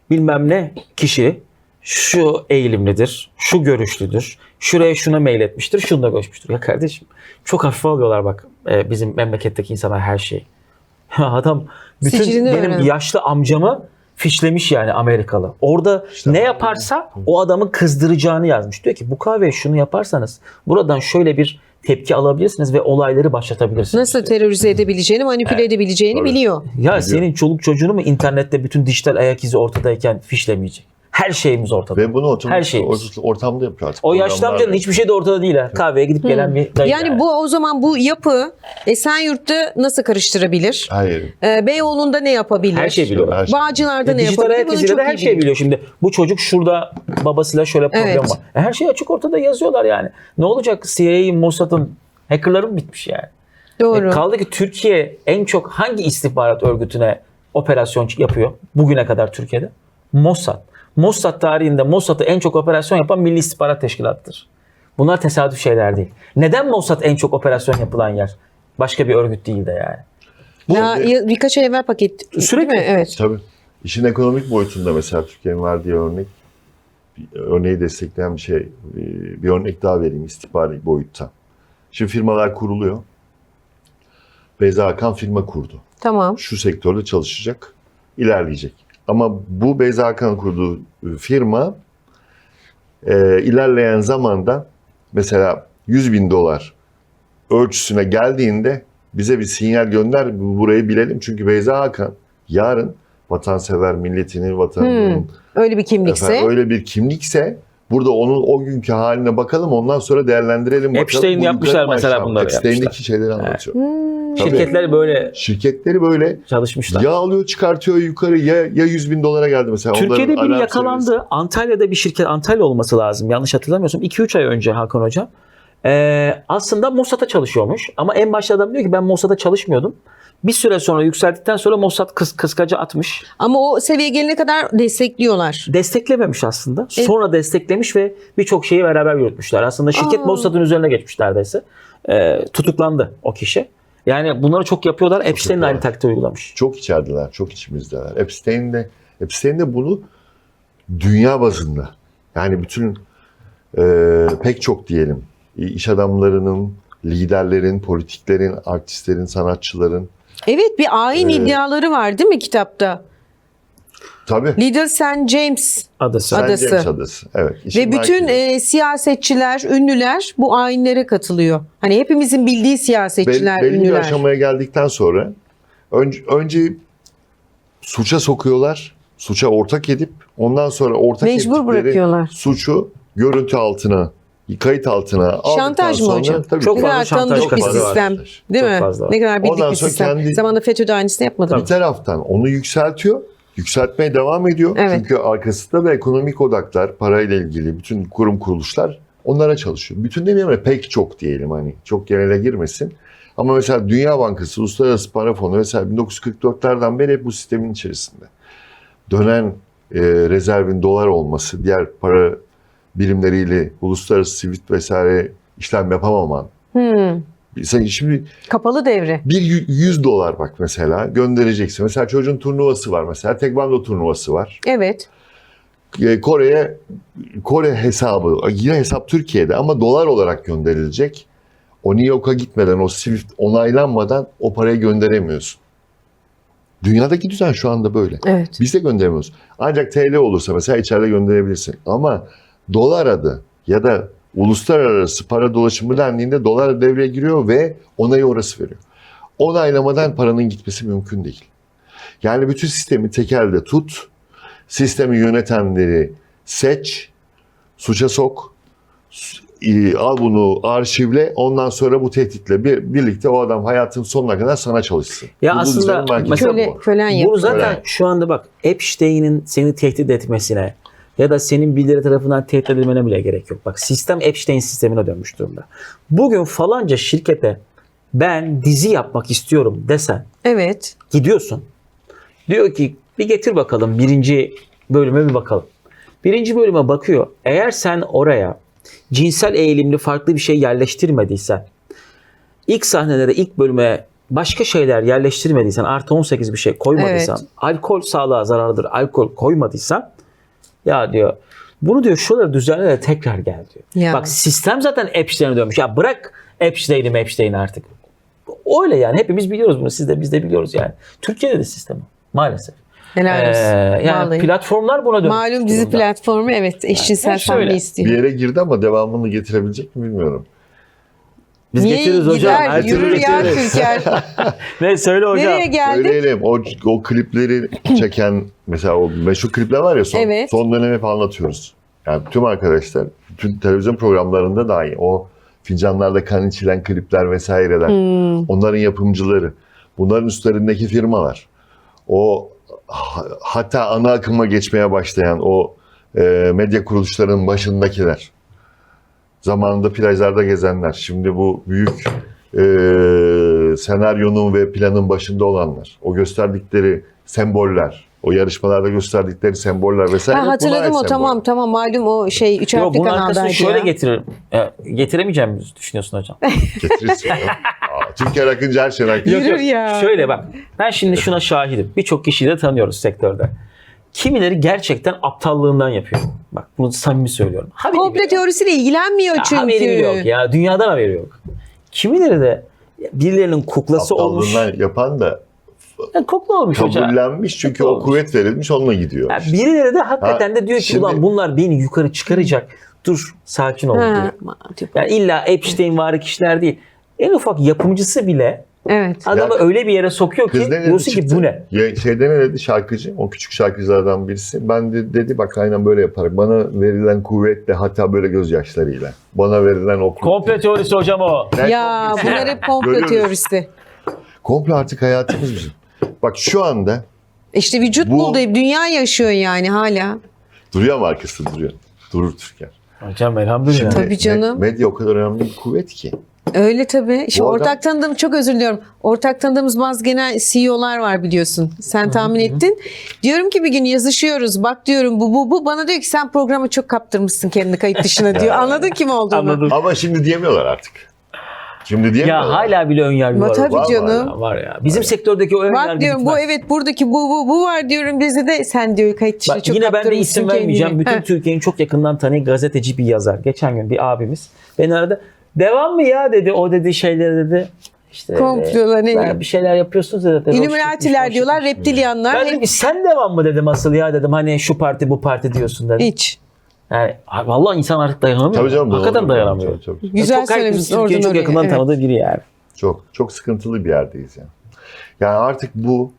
bilmem ne kişi şu eğilimlidir, şu görüşlüdür, şuraya şuna mail etmiştir, şununla görüşmüştür. Ya kardeşim çok hafife alıyorlar bak bizim memleketteki insanlar her şeyi. Adam bütün Sicilini benim öğren. yaşlı amcamı fişlemiş yani Amerikalı. Orada ne yaparsa o adamı kızdıracağını yazmış. Diyor ki bu kahveye şunu yaparsanız buradan şöyle bir tepki alabilirsiniz ve olayları başlatabilirsiniz. Nasıl terörize edebileceğini, manipüle edebileceğini Tabii. biliyor. Ya senin çoluk çocuğunu mu internette bütün dijital ayak izi ortadayken fişlemeyecek? Her şeyimiz ortada. Ve bunu Her şeyimiz. ortamda yapıyor artık. O yaşlı amcanın Programlarda. hiçbir şey de ortada değil ha. Kahveye gidip gelen bir dayı Yani bu o zaman bu yapı Esenyurt'ta nasıl karıştırabilir? Hayır. Beyoğlu'nda ne yapabilir? her şeyi biliyor. Her şey. Bağcılar'da ne Dijital yapabilir? ayak Bunu iziyle çok de her iyi şeyi biliyor. biliyor. Şimdi bu çocuk şurada babasıyla şöyle problem Evet. var. Her şey açık ortada yazıyorlar yani. Ne olacak CIA'in, Mossad'ın, hackerların mı bitmiş yani? Doğru. Kaldı ki Türkiye en çok hangi istihbarat örgütüne operasyon yapıyor bugüne kadar Türkiye'de? Mossad. Mossad tarihinde Mossad'ı en çok operasyon yapan Milli İstihbarat Teşkilatı'dır. Bunlar tesadüf şeyler değil. Neden Mossad en çok operasyon yapılan yer? Başka bir örgüt değil de yani. Birkaç ay evvel paket. Sürekli. Değil mi? Evet. Tabii. İşin ekonomik boyutunda mesela Türkiye'nin verdiği örneği destekleyen bir örnek daha vereyim istihbari boyutta. Şimdi firmalar kuruluyor. Beyza Hakan firma kurdu. Tamam. Şu sektörde çalışacak, ilerleyecek. Ama bu Beyza Hakan'ın kurduğu firma ilerleyen zamanda mesela 100 bin dolar ölçüsüne geldiğinde bize bir sinyal gönder, burayı bilelim. Çünkü Beyza Hakan yarın vatansever, milletinin, vatanının Öyle bir kimlikse. öyle bir kimlikse burada onun o günkü haline bakalım, ondan sonra değerlendirelim. Epstein Bu yapmışlar yukarı mesela aşağı. bunları Epstein'deki yapmışlar. şeyleri anlatıyor. Tabii. Şirketler böyle Şirketleri böyle çalışmışlar. ya alıyor çıkartıyor yukarı ya 100 bin dolara geldi mesela. Türkiye'de Onların biri alarm yakalandı. seviyesi. Antalya'da bir şirket, Antalya olması lazım. Yanlış hatırlamıyorsam 2-3 ay önce Hakan Hocam. Aslında Mossad'a çalışıyormuş. Ama en başta adam diyor ki ben Mossad'a çalışmıyordum. Bir süre sonra yükseldikten sonra Mossad kıskaca atmış. Ama o seviyeye gelene kadar destekliyorlar. Desteklememiş aslında. Sonra desteklemiş ve birçok şeyi beraber yürütmüşler. Aslında şirket Mossad'ın üzerine geçmiş neredeyse. Tutuklandı o kişi. Yani bunları çok yapıyorlar. Epstein de aynı taktiği uygulamış. Çok içerideler, çok içimizdeler. Epstein de bunu dünya bazında, yani bütün pek çok diyelim iş adamlarının, liderlerin, politiklerin, artistlerin, sanatçıların. Evet, bir ayin iddiaları var değil mi kitapta? Tabii. Little St. James Adası. St. Adası. James adası. Evet. işin ve bütün merkezi. siyasetçiler, ünlüler bu ayinlere katılıyor. Hani hepimizin bildiği siyasetçiler, Belli bir ünlüler. aşamaya geldikten sonra önce suça sokuyorlar. Suça ortak edip ondan sonra ortak Mecbur ettikleri bırakıyorlar. suçu görüntü altına, kayıt altına aldıktan Şantaj mı sonra hocam? tabii Çok Ne ki. fazla kadar şantaj tanıdık bir kafaları var. sistem. Değil Çok mi? fazla var. Ne kadar bildik Ondan bir sonra sistem. kendi- Zamanında FETÖ'de aynısını yapmadı. Bir taraftan onu yükseltiyor. Yükseltmeye devam ediyor. Evet. Çünkü arkasında da ekonomik odaklar, parayla ilgili bütün kurum kuruluşlar onlara çalışıyor. Bütün demeyeyim ama pek çok diyelim, hani çok genele girmesin. Ama mesela Dünya Bankası, Uluslararası Para Fonu mesela 1944'lerden beri hep bu sistemin içerisinde. Dönen rezervin dolar olması, diğer para birimleriyle uluslararası sivit vesaire işlem yapamaman. Sen şimdi Kapalı devre. bir 100 dolar bak mesela göndereceksin. Mesela çocuğun turnuvası var mesela. Tekvando turnuvası var. Evet. Kore hesabı. Yine hesap Türkiye'de ama dolar olarak gönderilecek. O New York'a gitmeden, o Swift onaylanmadan o parayı gönderemiyorsun. Dünyadaki düzen şu anda böyle. Evet. Biz de gönderemiyoruz. Ancak TL olursa mesela içeride gönderebilirsin. Ama dolar adı ya da uluslararası para dolaşımı dendiğinde dolar devreye giriyor ve onayı orası veriyor. Onaylamadan paranın gitmesi mümkün değil. Yani bütün sistemi tek elde tut, sistemi yönetenleri seç, suça sok, al bunu arşivle, ondan sonra bu tehditle birlikte o adam hayatın sonuna kadar sana çalışsın. Ya Bu aslında düzenin merkezi mesela bu. Kölen Bunu yapıyor. zaten Öyle. şu anda bak Epstein'in seni tehdit etmesine ya da senin birileri tarafından tehdit edilmene bile gerek yok. Bak sistem Epstein sistemine dönmüş durumda. Bugün falanca şirkete ben dizi yapmak istiyorum desen Evet. gidiyorsun. Diyor ki bir getir bakalım birinci bölüme bir bakalım. Birinci bölüme bakıyor. Eğer sen oraya cinsel eğilimli farklı bir şey yerleştirmediysen, ilk sahnelere, ilk bölüme başka şeyler yerleştirmediysen, artı 18 bir şey koymadıysan, Evet. alkol sağlığa zararlıdır, alkol koymadıysan, ya diyor bunu diyor şuraları düzenle de tekrar gel diyor. Ya. Bak sistem zaten Epstein'e dönmüş. Ya bırak Epstein'i artık. Öyle yani hepimiz biliyoruz bunu. Biz de biliyoruz yani. Türkiye'de de sistem o, maalesef. Helal olsun. Yani Vallahi. platformlar buna dönmüş. Malum dizi durumda. platformu evet eşcinsel hepsi öyle. sahne Bir istiyor. yere girdi ama devamını getirebilecek mi bilmiyorum. Biz Niye getiririz hocam. gider, Her türlü yürür ya getiririz. Türker. Ne söyle hocam. Nereye geldik? Söyleyelim, o klipleri çeken mesela o meşhur klipler var ya Evet. son dönem hep anlatıyoruz. Yani tüm arkadaşlar, bütün televizyon programlarında dahi o fincanlarda kan içilen klipler vesaireler, onların yapımcıları, bunların üstlerindeki firmalar, o hatta ana akıma geçmeye başlayan o medya kuruluşlarının başındakiler, zamanında plajlarda gezenler, şimdi bu büyük senaryonun ve planın başında olanlar, o gösterdikleri semboller, O yarışmalarda gösterdikleri semboller vesaire. Ha, buna hatırladım ait o, semboller. tamam malum o şey 3 Yok, harfli bunun arkasını kanaldaydı şöyle ya. getiririm. Getiremeyeceğimi mi düşünüyorsun hocam? Getirirsin. Türkiye akınca her şey akınca. Yürür ya. Şöyle bak. Ben şimdi şuna şahidim. Birçok kişiyi de tanıyoruz sektörde. Kimileri gerçekten aptallığından yapıyor. Bak bunu samimi söylüyorum. Haberi Komple bile- teorisiyle ilgilenmiyor Ya, çünkü. haberi bile yok ya. Dünyadan haberi yok. Kimileri de birilerinin kuklası olmuş. Aptallığından yapan da Yani kukla olmuş hocam. kabullenmiş çünkü Kukla o olmuş. kuvvet verilmiş onunla gidiyor. Ya birileri de hakikaten Ha, de diyor ki şimdi- ulan bunlar beni yukarı çıkaracak. Dur sakin ol Ha, diyor. Yani illa Epstein vari kişiler değil. En ufak yapımcısı bile evet. adamı Ya, öyle bir yere sokuyor ki Kız ne dedi diyorsun ki çıktı? bu ne? Şeyde ne dedi şarkıcı? O küçük şarkıcılardan birisi. Ben dedi bak aynen böyle yaparım. Bana verilen kuvvetle hatta böyle gözyaşlarıyla. Bana verilen o kuvvet. Komple teorisi hocam o. Ne Ya komplesi? bunlar hep komplo Görüyoruz. teorisi. Komple artık hayatımız bizim. Bak şu anda İşte vücut Bu- buldu. Dünya yaşıyor yani hala. duruyor ama arkasında duruyor. Durur Türkiye. Hocam elhamdülillah. Tabii canım. Medya o kadar önemli bir kuvvet ki. Öyle tabii. İşte Bu adam- ortak tanıdığım, çok özür diliyorum. Ortak tanıdığımız bazı genel CEO'lar var biliyorsun. Sen tahmin ettin. Diyorum ki bir gün yazışıyoruz. Bak diyorum bu. Bana diyor ki sen programı çok kaptırmışsın kendini kayıt dışına diyor. Anladın kim olduğunu. Anladım. Ama şimdi diyemiyorlar artık. Şimdi diyemiyorlar. Ya hala bile önyargı Ama var. tabii Var, canım. var. Var ya. Bizim sektördeki o önyargı Bak diyorum bitmez. bu evet buradaki bu var diyorum bizde de sen diyor kayıt dışına Bak, çok yine ben de kaptırmışsın isim kendini. vermeyeceğim. Bütün Heh. Türkiye'nin çok yakından tanıyan gazeteci bir yazar. Geçen gün bir abimiz beni aradı. Devam mı ya dedi. O dedi şeyleri dedi. İşte Komplolar ne? bir şeyler yapıyorsunuz dedi. Illuminatiler diyorlar, reptilyanlar. Ben dedim ki sen devam mı dedim asıl ya dedim. Hani şu parti bu parti diyorsun dedim. Hiç. Yani vallahi insan artık dayanamıyor. Tabii canım. Hakikaten doğru. dayanamıyor. Çok, Güzel Çok herkesin söylemişsin Türkiye'nin oradan çok oraya. yakından Evet. tanıdığı biri yani. çok sıkıntılı bir yerdeyiz yani. Yani artık bu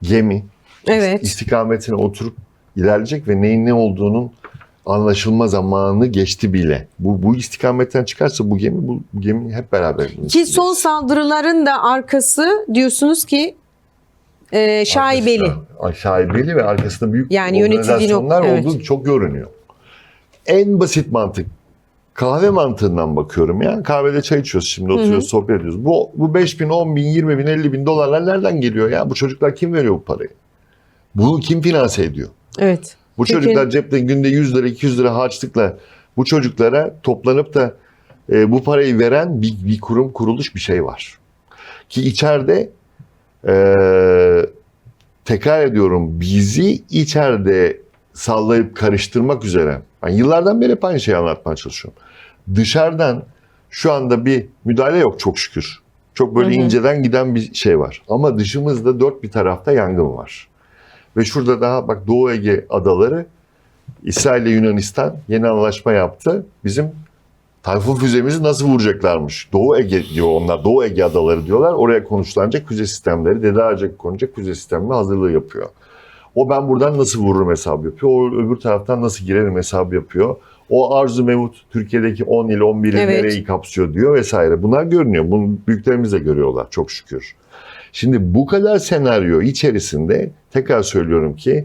gemi Evet. istikametine oturup ilerleyecek ve neyin ne olduğunun anlaşılma zamanı geçti bile. Bu istikametten çıkarsa bu gemi hep beraber. Ki son saldırıların da arkası diyorsunuz ki şaibeli. Şaibeli ve arkasında büyük Yani yönetildiği organizasyonlar evet. olduğu çok görünüyor. En basit mantık. Kahve mantığından bakıyorum ya. Kahvede çay içiyoruz şimdi oturuyoruz sohbet ediyoruz. Bu 5 bin, 10 bin, 20 bin, 50 bin dolarlar nereden geliyor ya? Bu çocuklar kim veriyor bu parayı? Bunu kim finanse ediyor? Evet. Bu Türkiye'nin- çocuklar cepten günde 100 lira 200 lira harçlıkla bu çocuklara toplanıp da bu parayı veren bir kurum kuruluş bir şey var. Ki içeride tekrar ediyorum bizi içeride sallayıp karıştırmak üzere. Ben yıllardan beri hep aynı şeyi anlatmaya çalışıyorum. Dışarıdan şu anda bir müdahale yok çok şükür. Çok böyle inceden giden bir şey var. Ama dışımızda dört bir tarafta yangın var. Ve şurada daha bak Doğu Ege adaları İsrail ile Yunanistan yeni anlaşma yaptı. Bizim Tayfun füzemizi nasıl vuracaklarmış? Doğu Ege diyor onlar. Doğu Ege adaları diyorlar. Oraya konuşlanacak füze sistemleri, dedarca konacak füze sistemleri hazırlığı yapıyor. O ben buradan nasıl vururum hesabı yapıyor. O öbür taraftan nasıl girerim hesabı yapıyor. O Arzu Mevut Türkiye'deki 10 il 11 il Evet. nereyi kapsıyor diyor vesaire. Bunlar görünüyor. Bunu büyüklerimiz de görüyorlar çok şükür. Şimdi bu kadar senaryo içerisinde tekrar söylüyorum ki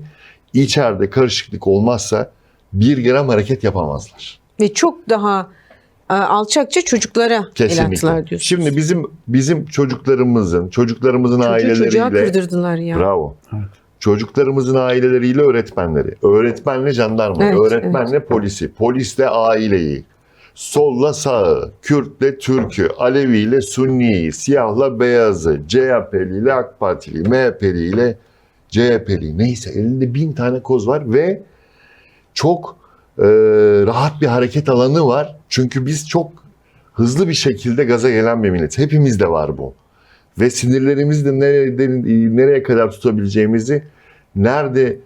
içeride karışıklık olmazsa bir gram hareket yapamazlar. Ve çok daha alçakça çocuklara el Kesinlikle. attılar diyorsunuz. Şimdi bizim çocuklarımızın çocuğa aileleriyle kırdırdılar ya. bravo. Çocuklarımızın aileleriyle öğretmenleri, öğretmenle jandarma, Evet, öğretmenle polisi, polisle aileyi, solla sağı, Kürtle Türk'ü, Aleviyle Sunni'yi, siyahla beyazı, CHP'liyle AK Partili, MHP'liyle CHP'li neyse elinde 1000 tane koz var ve çok rahat bir hareket alanı var. Çünkü biz çok hızlı bir şekilde gaza gelen bir millet. Hepimizde var bu. Ve sinirlerimizi de nereye kadar tutabileceğimizi, nerede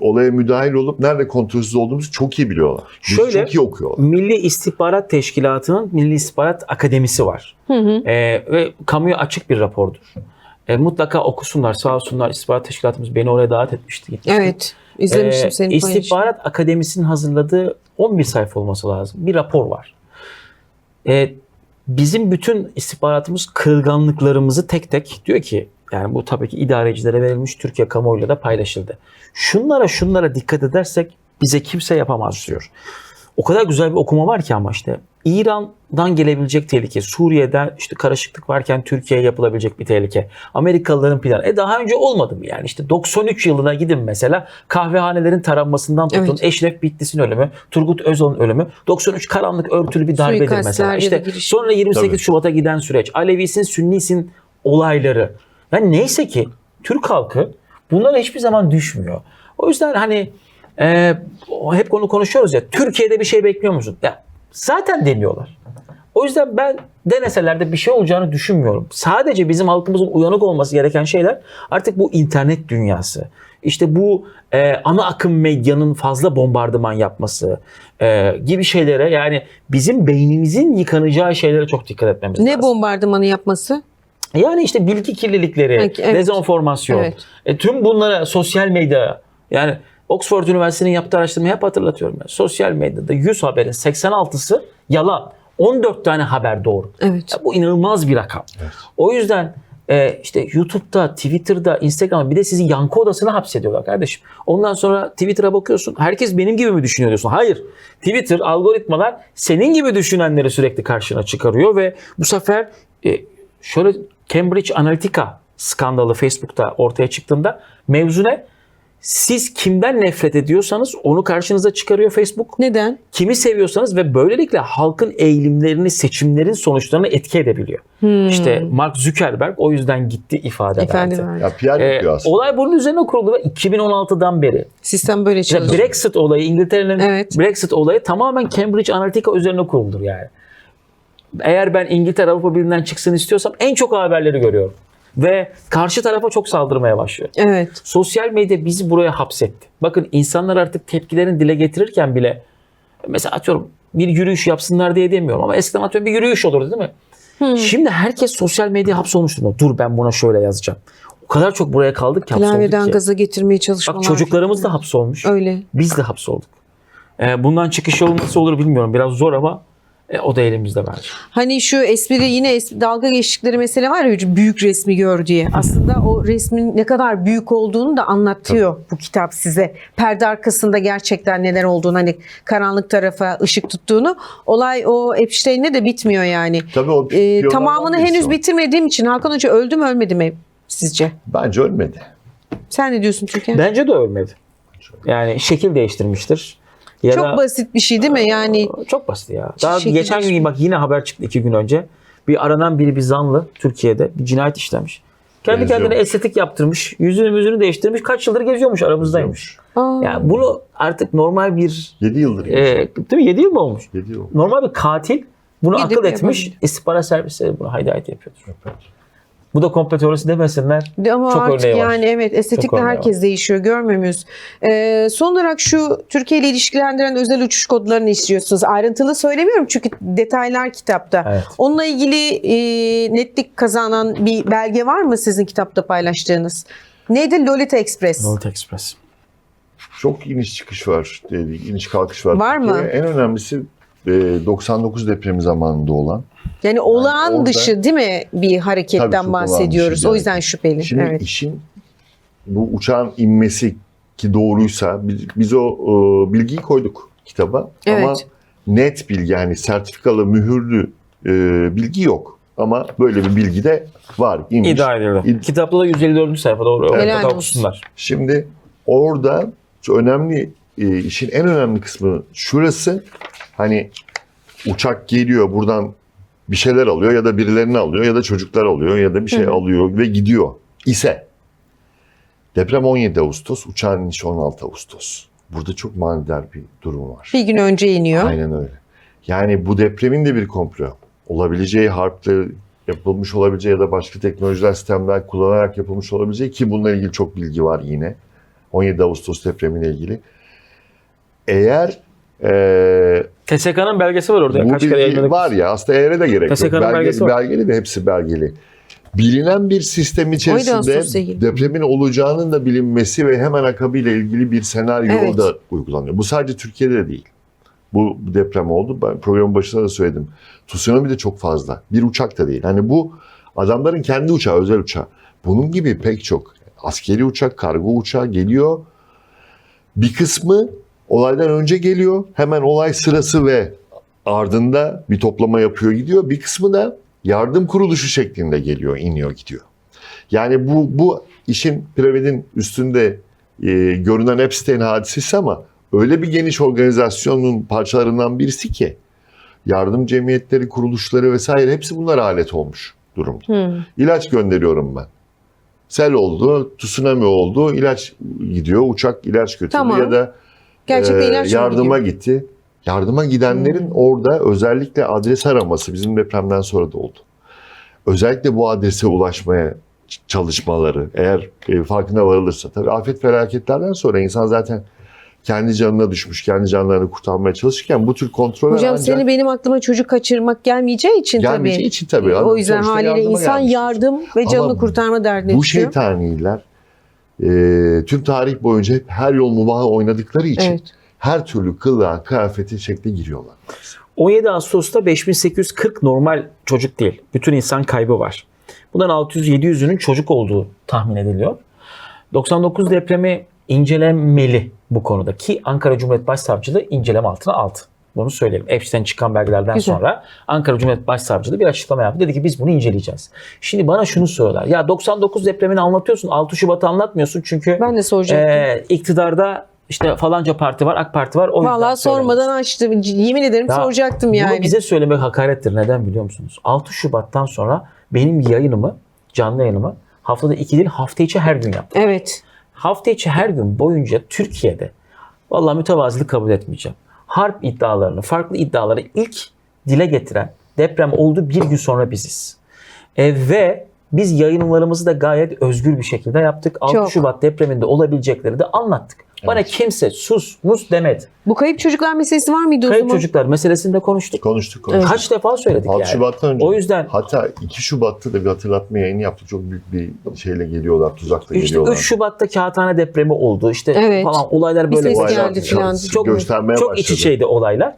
olaya müdahil olup nerede kontrolsüz olduğumuzu çok iyi biliyorlar. Bizi Şöyle, çok iyi okuyorlar. Milli İstihbarat Teşkilatı'nın Milli İstihbarat Akademisi var. Ve kamuya açık bir rapordur. Mutlaka okusunlar, sağ olsunlar. İstihbarat Teşkilatımız beni oraya davet etmişti. Gitmiştim. Evet. İzlemiştim senin paylaşımını. İstihbarat Akademisi'nin hazırladığı 11 sayfa olması lazım. Bir rapor var. Bizim bütün istihbaratımız kırılganlıklarımızı tek tek diyor ki yani bu tabii ki idarecilere verilmiş, Türkiye kamuoyuyla da paylaşıldı. Şunlara dikkat edersek bize kimse yapamaz diyor. o kadar güzel bir okuma var ki ama işte İran'dan gelebilecek tehlike, Suriye'den işte karışıklık varken Türkiye'ye yapılabilecek bir tehlike, Amerikalıların planı. Daha önce olmadı mı yani? İşte 93 yılına gidin mesela, kahvehanelerin taranmasından tutun, Evet. Eşref Bitlis'in ölümü, Turgut Özal'ın ölümü, 93 karanlık örtülü bir darbedir Suikastler mesela. ya da İşte giriş. sonra 28 Tabii. Şubat'a giden süreç, Alevisin, Sünnisin olayları. Yani neyse ki Türk halkı bunlara hiçbir zaman düşmüyor. O yüzden hani hep konu konuşuyoruz ya, Türkiye'de bir şey bekliyor musun? Ya zaten demiyorlar. O yüzden ben deneseler de bir şey olacağını düşünmüyorum. Sadece bizim halkımızın uyanık olması gereken şeyler artık bu internet dünyası. İşte bu ana akım medyanın fazla bombardıman yapması gibi şeylere, yani bizim beynimizin yıkanacağı şeylere çok dikkat etmemiz lazım. Ne bombardımanı yapması? Yani işte bilgi kirlilikleri, Peki, evet. dezenformasyon, Evet. tüm bunlara sosyal medya, yani Oxford Üniversitesi'nin yaptığı araştırmayı hep hatırlatıyorum. Yani sosyal medyada 100 haberin 86'sı yalan. 14 tane haber doğru. Evet. Ya bu inanılmaz bir rakam. Evet. O yüzden işte YouTube'da, Twitter'da, Instagram'da bir de sizi yankı odasına hapsediyorlar kardeşim. Ondan sonra Twitter'a bakıyorsun. Herkes benim gibi mi düşünüyor diyorsun. Hayır. Twitter, algoritmalar senin gibi düşünenleri sürekli karşına çıkarıyor ve bu sefer şöyle, Cambridge Analytica skandalı Facebook'ta ortaya çıktığında mevzu ne? Siz kimden nefret ediyorsanız onu karşınıza çıkarıyor Facebook. Neden? Kimi seviyorsanız ve böylelikle halkın eğilimlerini, seçimlerin sonuçlarını etki edebiliyor. İşte Mark Zuckerberg o yüzden gitti ifade verdi. Ya PR yapıyor aslında. Olay bunun üzerine kuruldu ve 2016'dan beri. Sistem böyle İşte çalışıyor. Brexit olayı, İngiltere'nin Evet. Brexit olayı tamamen Cambridge Analytica üzerine kuruludur yani. Eğer ben İngiltere Avrupa Birliği'nden çıksın istiyorsam en çok haberleri görüyorum. Ve karşı tarafa çok saldırmaya başlıyor. Evet. Sosyal medya bizi buraya hapsetti. Bakın insanlar artık tepkilerini dile getirirken bile, mesela atıyorum bir yürüyüş yapsınlar diye demiyorum ama eskiden atıyorum bir yürüyüş olurdu değil mi? Şimdi herkes sosyal medya hapsolmuş durumda. Dur ben buna şöyle yazacağım. O kadar çok buraya kaldık ki hapsolduk Klavyeden ki. gaza getirmeye çalışmalar. Bak çocuklarımız da hapsolmuş. Öyle. Biz de hapsolduk. Bundan çıkış yolu nasıl olur bilmiyorum. Biraz zor ama o da elimizde bence. Hani şu dalga geçtikleri mesele var ya, büyük resmi gör diye. Aslında o resmin ne kadar büyük olduğunu da anlatıyor bu kitap size. Perde arkasında gerçekten neler olduğunu, hani karanlık tarafa ışık tuttuğunu. Olay o Epstein'le de bitmiyor yani. Tabii o Tamamını birisi henüz o. bitirmediğim için Hakan Hoca, öldü mü ölmedi mi sizce? Bence ölmedi. Sen ne diyorsun Türkan? Bence de ölmedi. Yani şekil değiştirmiştir. Ya Çok da, basit bir şey değil mi? Yani çok basit ya. Daha Şekil geçen gün bak yine haber çıktı 2 gün önce. Bir aranan biri, bir zanlı Türkiye'de bir cinayet işlemiş. Kendi kendine Benziyormuş. estetik yaptırmış. Yüzünü değiştirmiş. Kaç yıldır geziyormuş, aramızdaymış. Yani bunu artık normal bir 7 yıldır. değil mi? 7 yıl mı olmuş? 7 yıl. Normal bir katil bunu Gidip akıl etmiş. yapabilir. İstihbarat servisleri bunu hidayet yapıyordur. Bu da komplo teorisi demesinler. ama Çok artık örneği var. yani evet, estetikle Çok örneği herkes değişiyor, görmüyor muyuz? Son olarak şu Türkiye ile ilişkilendiren özel uçuş kodlarını istiyorsunuz. Ayrıntılı söylemiyorum çünkü detaylar kitapta. Evet. Onunla ilgili netlik kazanan bir belge var mı sizin kitapta paylaştığınız? Neydi? Lolita Express. Lolita Express. Çok iniş çıkış var, iniş kalkış var. Var mı? En önemlisi 99 depremi zamanında olan. Yani olağan orada- dışı değil mi bir hareketten Tabii çok olağan bahsediyoruz. dışı bir O yüzden hareket. şüpheli. Şimdi Evet. işin bu uçağın inmesi ki doğruysa biz o bilgiyi koyduk kitaba. Ama Evet. net bilgi, yani sertifikalı, mühürlü bilgi yok. Ama böyle bir bilgi de var. İnmiş. İddia edildi. Kitapta da 154. sayfa doğru. Helal Mutlaka olsun. okusunlar. Şimdi orada çok önemli, işin en önemli kısmı şurası. Hani uçak geliyor, buradan bir şeyler alıyor ya da birilerini alıyor ya da çocuklar alıyor ya da bir şey alıyor ve gidiyor ise deprem 17 Ağustos, uçağın inişi 16 Ağustos. Burada çok manidar bir durum var. Bir gün önce iniyor. Aynen öyle. Yani bu depremin de bir komplo olabileceği, harple yapılmış olabileceği ya da başka teknolojiler, sistemler kullanarak yapılmış olabileceği, ki bununla ilgili çok bilgi var yine. 17 Ağustos depremiyle ilgili. Eğer TSK'nın belgesi var orada. bu Kaç kere bilgi yayınladık. var ya, aslında eğere de gerek yok. TSK'nın belgesi var. Belgeli de, hepsi belgeli. Bilinen bir sistem Ağustos'ta içerisinde ilgili. depremin olacağının da bilinmesi ve hemen akabıyla ilgili bir senaryo Evet. da uygulanıyor. Bu sadece Türkiye'de de değil. Bu deprem oldu. Ben programın başında da söyledim. Tsunami de çok fazla. Bir uçak da değil. Hani bu adamların kendi uçağı, özel uçağı. Bunun gibi pek çok askeri uçak, kargo uçağı geliyor. Bir kısmı olaydan önce geliyor. Hemen olay sırası ve ardında bir toplama yapıyor gidiyor. Bir kısmı da yardım kuruluşu şeklinde geliyor, iniyor gidiyor. Yani bu işin piramidin üstünde görünen Epstein hadisesi ama öyle bir geniş organizasyonun parçalarından birisi ki yardım cemiyetleri, kuruluşları vesaire hepsi bunlar alet olmuş durumda. İlaç gönderiyorum ben. Sel oldu, tsunami oldu, ilaç gidiyor, uçak ilaç götürdü Tamam. ya da Gerçekten ilaç mı yardıma gidiyor? gitti. Yardıma gidenlerin orada özellikle adres araması bizim depremden sonra da oldu. Özellikle bu adrese ulaşmaya çalışmaları eğer farkına varılırsa. Tabii afet felaketlerden sonra insan zaten kendi canına düşmüş, kendi canlarını kurtarmaya çalışırken bu tür kontroller Hocam ancak seni benim aklıma çocuk kaçırmak gelmeyeceği için gelmeyeceği için tabii. O yüzden Sonuçta haliyle yardıma insan gelmiştir. yardım ve canını Ama kurtarma derdine bu düşüyor. şeytaniler tüm tarih boyunca hep her yol mubahı oynadıkları için Evet. her türlü kılığa, kıyafete şekle giriyorlar. 17 Ağustos'ta 5840 normal çocuk değil. Bütün insan kaybı var. Bundan 600-700'ünün çocuk olduğu tahmin ediliyor. 99 depremi incelenmeli bu konuda ki Ankara Cumhuriyet Başsavcılığı inceleme altına aldı. Bunu söyleyelim. Epstein çıkan belgelerden Güzel. sonra Ankara Cumhuriyet Başsavcılığı bir açıklama yaptı. Dedi ki biz bunu inceleyeceğiz. Şimdi bana şunu soruyorlar. Ya 99 depremini anlatıyorsun. 6 Şubat'ı anlatmıyorsun çünkü Ben de soracaktım. iktidarda işte falanca parti var, AK Parti var. O yüzden Vallahi söylemedim. sormadan açtım. Yemin ederim Ya, soracaktım Bunu yani. bize söylemek hakarettir. Neden biliyor musunuz? 6 Şubat'tan sonra benim yayınımı, canlı yayınımı haftada 2 değil hafta içi her gün yaptım. Evet. Hafta içi her gün boyunca Türkiye'de vallahi mütevazilik kabul etmeyeceğim. Harp iddialarını, farklı iddiaları ilk dile getiren deprem oldu bir gün sonra biziz. Ve biz yayınlarımızı da gayet özgür bir şekilde yaptık. 6 Çok. Şubat depreminde olabilecekleri de anlattık. Bana kimse sus, mus demedi. Bu kayıp çocuklar meselesi var mıydı o Kayıp zaman? çocuklar meselesini de konuştuk. Konuştuk. Kaç defa söyledik 6 yani. Şubat'tan önce. O yüzden Hatta 2 Şubat'ta da bir hatırlatma yayını yaptık. Çok büyük bir şeyle geliyorlar, tuzakla işte geliyorlar. 3 Şubat'ta Kağıthane depremi oldu. İşte Evet. falan olaylar Bir böyle ses Olaylar geldi filan. çok göstermeye çok iç başladı. içeydi olaylar.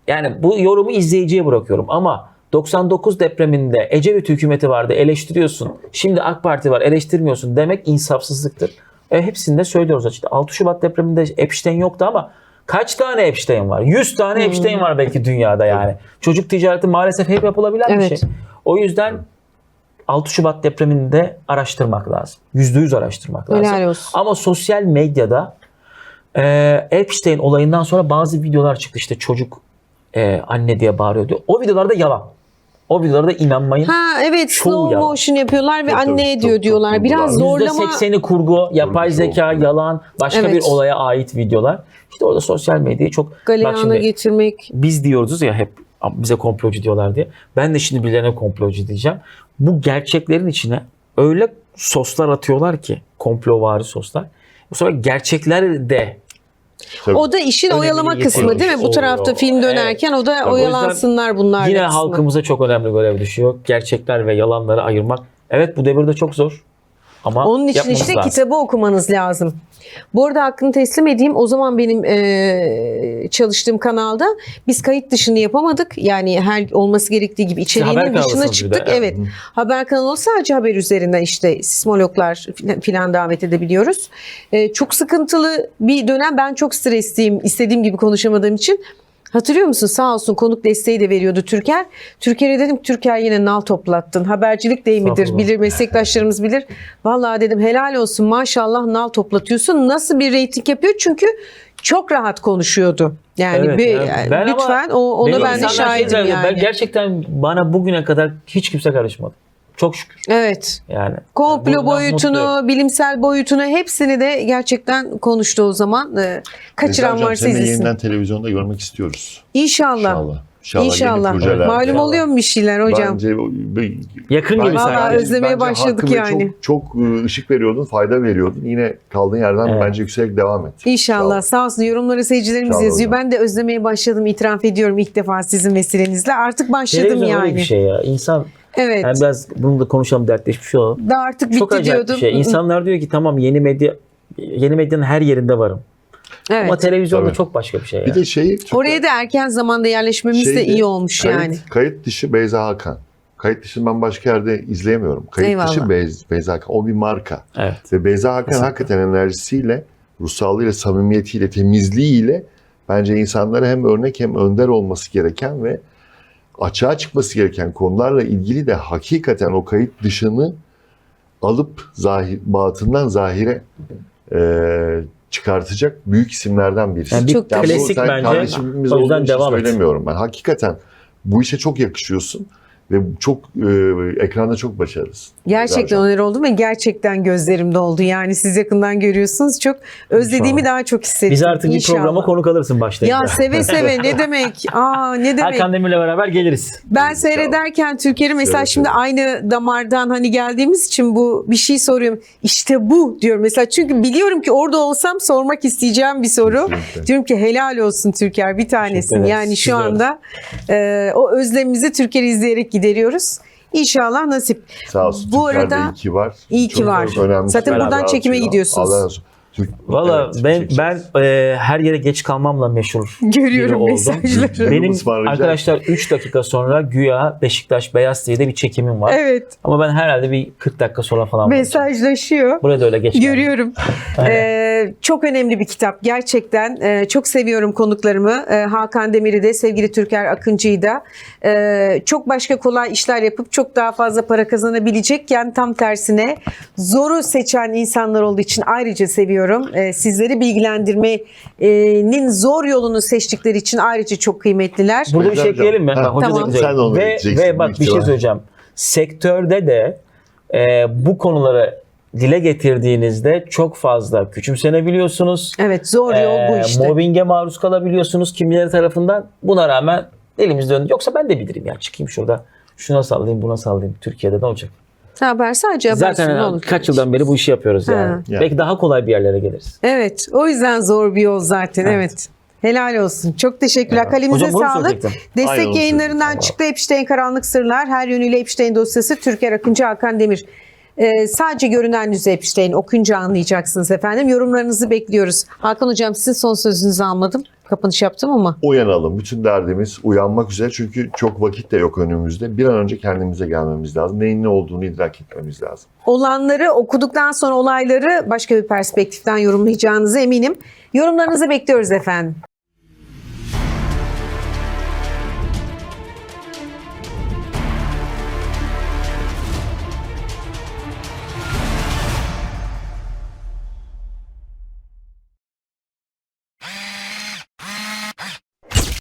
Yani bu yorumu izleyiciye bırakıyorum ama 99 depreminde Ecevit hükümeti vardı eleştiriyorsun. Şimdi AK Parti var eleştirmiyorsun demek insafsızlıktır. Hepsini de söylüyoruz açıkçası. 6 Şubat depreminde Epstein yoktu ama kaç tane Epstein var? 100 tane Epstein var belki dünyada yani. Çocuk ticareti maalesef hep yapılabilen bir Evet. şey. O yüzden 6 Şubat depremini de araştırmak lazım. %100 araştırmak lazım. Helal olsun. Ama sosyal medyada Epstein olayından sonra bazı videolar çıktı. İşte çocuk anne diye bağırıyordu. O videolarda yalan. O videolarda inanmayın. Ha evet, Çoğu slow yalan. motion yapıyorlar ve Tabii, anne çok, diyor çok diyorlar. kurgular. Biraz zorlama. %80'i kurgu, yapay Kurgu, zeka, çok. yalan, başka Evet. bir olaya ait videolar. İşte orada sosyal medyayı çok... Bak Galeyana şimdi getirmek. biz diyoruz ya hep bize komplocu diyorlar diye. Ben de şimdi birilerine komplocu diyeceğim. Bu gerçeklerin içine öyle soslar atıyorlar ki, komplovari soslar. Bu sefer gerçekler de Tabii. O da işin Önemini oyalama kısmı değil mi? Bu oluyor. tarafta film dönerken o da Tabii, o yüzden oyalansınlar bunlar. yine halkımıza çok önemli görev düşüyor. Gerçekler ve yalanları ayırmak. Evet bu devirde çok zor. Ama Onun için yapmamız işte lazım. kitabı okumanız lazım. Bu arada hakkını teslim edeyim. O zaman benim çalıştığım kanalda biz kayıt dışını yapamadık. Yani her olması gerektiği gibi içeriğinin haber dışına kanalısınız bir çıktık. de. Evet. Haber kanalı sadece haber üzerinden işte sismologlar filan davet edebiliyoruz. Çok sıkıntılı bir dönem. Ben çok stresliyim. İstediğim gibi konuşamadığım için. Hatırlıyor musun? Sağ olsun konuk desteği de veriyordu Türker. Türker'e dedim Türker yine nal toplattın. Habercilik değil midir? Estağfurullah. Bilir, meslektaşlarımız bilir. Vallahi dedim helal olsun maşallah nal toplatıyorsun. Nasıl bir reyting yapıyor? Çünkü çok rahat konuşuyordu. Yani, Evet, yani ben lütfen ama ona benim ben de insanlar şey şahidim derler, yani. Ben gerçekten bana bugüne kadar hiç kimse karışmadı. Çok şükür. Evet. Yani Komplo bundan boyutunu, mutluyum. bilimsel boyutunu hepsini de gerçekten konuştu o zaman. Kaçıran Hocam, varsa seni de izlesin. yeniden televizyonda görmek istiyoruz. İnşallah. İnşallah. Yeni projeler. Malum İnşallah. oluyor mu bir şeyler hocam? Bence Yakın gibi Vallahi sanki. özlemeye başladık hakkında yani. Çok ışık veriyordun, fayda veriyordun. Yine kaldığın yerden Evet. bence yükselerek devam et. İnşallah. Sağ olsun. Yorumları seyircilerimiz Sağ olun yazıyor. hocam. Ben de özlemeye başladım. İtiraf ediyorum ilk defa sizin vesilenizle. Artık başladım Televizyon yani. öyle bir şey ya. İnsan Evet. yani biraz bunu da konuşalım dertleşmiş olalım. Daha artık Çok bitti acayip diyordum. bir şey. İnsanlar diyor ki tamam yeni medyanın her yerinde varım. Evet. Ama televizyonda Tabii. çok başka bir şey Bir yani. de şeyi... Oraya da erken zamanda yerleşmemiz de Şeyde, iyi olmuş yani. Kayıt dışı Beyza Hakan. Kayıt dışı ben başka yerde izleyemiyorum. Kayıt Eyvallah. dışı Beyza Hakan. O bir marka. Evet. Ve Beyza Hakan Kesinlikle. hakikaten enerjisiyle ruh sağlığıyla, samimiyetiyle, temizliğiyle bence insanlara hem örnek hem önder olması gereken ve açığa çıkması gereken konularla ilgili de hakikaten o kayıt dışını alıp batından zahire çıkartacak büyük isimlerden birisi. Yani bir Çok klasik sen bence. kardeşimiz O olduğun yüzden için devam et. söylemiyorum ben. Hakikaten bu işe çok yakışıyorsun ve çok ekranda çok başarılısın. Gerçekten Güzel. öyle oldu ve gerçekten gözlerim doldu. Yani siz yakından görüyorsunuz. Çok özlediğimi İnşallah. daha çok hissettim. Biz artık bir İnşallah. programa konuk alırsın başlayınca. Ya seve seve ne demek? Ne demek? Hakan Demir'le beraber geliriz. Ben seyrederken Türker'i mesela Evet, şimdi evet. aynı damardan hani geldiğimiz için bu bir şey soruyorum. İşte bu diyorum mesela, çünkü biliyorum ki orada olsam sormak isteyeceğim bir soru. Kesinlikle. Diyorum ki helal olsun Türker, bir tanesin. ederiz. Yani Siz şu de anda o özlemimizi Türker'i izleyerek gideriyoruz. İnşallah nasip. Sağ olsun. Bu Türker de arada iyi ki var. iyi ki Çok var. önemli Zaten şeyler buradan çekime atıyor. gidiyorsunuz. Allah razı olsun. Valla Evet, ben çekeceğiz. her yere geç kalmamla meşhur Görüyorum biri oldum. mesajları. Benim Ismarlayacak. arkadaşlar 3 dakika sonra güya Beşiktaş Beyaz TV'de bir çekimim var. Evet, Ama ben herhalde bir 40 dakika sonra falan varacağım. mesajlaşıyor. Buraya da öyle geç geldim. Görüyorum. Çok önemli bir kitap. Gerçekten çok seviyorum konuklarımı. Hakan Demir'i de, sevgili Türker Akıncı'yı da. Çok başka kolay işler yapıp çok daha fazla para kazanabilecekken tam tersine zoru seçen insanlar olduğu için ayrıca seviyorum. Sizleri bilgilendirmenin zor yolunu seçtikleri için ayrıca çok kıymetliler. Burada bir şey Hocam. ekleyelim mi? Ha, Bak, hoca tamam. da güzel. Sen de onu ve, diyeceksin ve bak büyük bir şey ihtimal. söyleyeceğim. Sektörde de bu konuları dile getirdiğinizde çok fazla küçümsenebiliyorsunuz. Evet, zor yol bu işte. Mobbinge maruz kalabiliyorsunuz kimileri tarafından. Buna rağmen elimiz döndü. Yoksa ben de bilirim ya. Çıkayım şurada. Şuna sallayayım, buna sallayayım. Türkiye'de ne olacak? Haber sadece haber Zaten sonu olur. kaç yıldan beri bu işi yapıyoruz yani. Ha. Yani. Belki daha kolay bir yerlere geliriz. Evet, o yüzden zor bir yol zaten. Evet. Helal olsun. Çok teşekkürler. Evet. Kalemize Hocam, bunu sağlık. söyleyecektim. Aynen Destek onu yayınlarından söyleyecektim. çıktı Epstein Karanlık Sırlar. Her yönüyle Epstein dosyası. Türker Akıncı, Hakan Demir. Sadece görünen yüzü Epstein. Okuyunca anlayacaksınız efendim. Yorumlarınızı bekliyoruz. Hakan Hocam, sizin son sözünüzü almadım. Kapanış yaptım ama. Uyanalım. Bütün derdimiz uyanmak üzere. Çünkü çok vakit de yok önümüzde. Bir an önce kendimize gelmemiz lazım. Neyin ne olduğunu idrak etmemiz lazım. Olanları okuduktan sonra olayları başka bir perspektiften yorumlayacağınıza eminim. Yorumlarınızı bekliyoruz efendim.